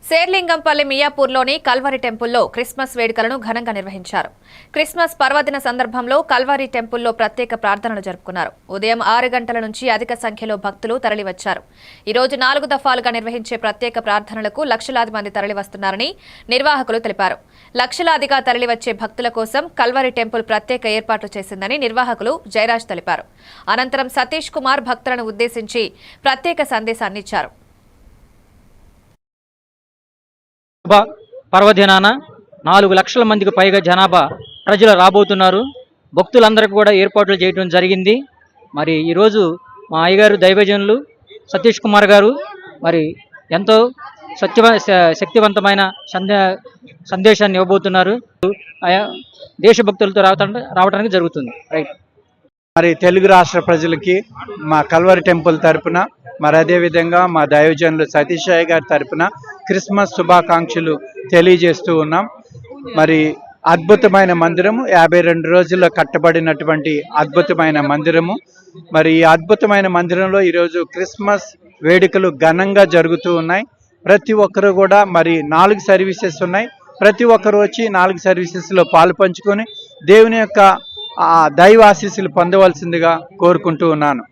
Serilingampally మియాపూర్లోని Calvary టెంపుల్లో Christmas వేడుకలను ఘనంగా నిర్వహించారు. క్రిస్మస్ పర్వదిన సందర్భంలో కల్వరి టెంపుల్లో ప్రత్యేక ప్రార్థనలు జరుపుకున్నారు. ఉదయం 6 గంటల నుంచి అధిక సంఖ్యలో భక్తులు తరలివచ్చారు. ఈ రోజు 4 దఫాలుగా నిర్వహించే ప్రత్యేక ప్రార్థనలకు లక్షలాది మంది తరలివస్తున్నారని నిర్వాహకులు తెలిపారు. లక్షలాదిగా తరలివచ్చే భక్తుల కోసం కల్వరి టెంపుల్ ప్రత్యేక ఏర్పాట్లు చేసిందని నిర్వాహకులు జయరాజ్ తెలిపారు. అనంతరం సతీష్ కుమార్ భక్తులను ఉద్దేశించి ప్రత్యేక సందేశాన్ని ఇచ్చారు. పర్వదినాన 4 లక్షల మందికి పైగా జనాభా ప్రజలు రాబోతున్నారు. భక్తులందరికీ కూడా ఏర్పాట్లు చేయడం జరిగింది. మరి ఈరోజు మా అయ్యగారు దైవజనులు సతీష్ కుమార్ గారు మరి ఎంతో శక్తివంతమైన సందేశాన్ని ఇవ్వబోతున్నారు. దేశభక్తులతో రావడానికి జరుగుతుంది. రైట్. మరి తెలుగు రాష్ట్ర ప్రజలకి మా కల్వరి టెంపుల్ తరపున మరి అదేవిధంగా మా దైవజనులు సతీష్ అయ్య గారి తరపున క్రిస్మస్ శుభాకాంక్షలు తెలియజేస్తూ ఉన్నాం. మరి అద్భుతమైన మందిరము, 52 రోజుల్లో కట్టబడినటువంటి అద్భుతమైన మందిరము. మరి ఈ అద్భుతమైన మందిరంలో ఈరోజు క్రిస్మస్ వేడుకలు ఘనంగా జరుగుతూ ఉన్నాయి. ప్రతి ఒక్కరు కూడా మరి 4 సర్వీసెస్ ఉన్నాయి. ప్రతి ఒక్కరు వచ్చి 4 సర్వీసెస్లో పాలు పంచుకొని దేవుని యొక్క దైవ ఆశీస్సులు పొందవలసిందిగా కోరుకుంటూ ఉన్నాను.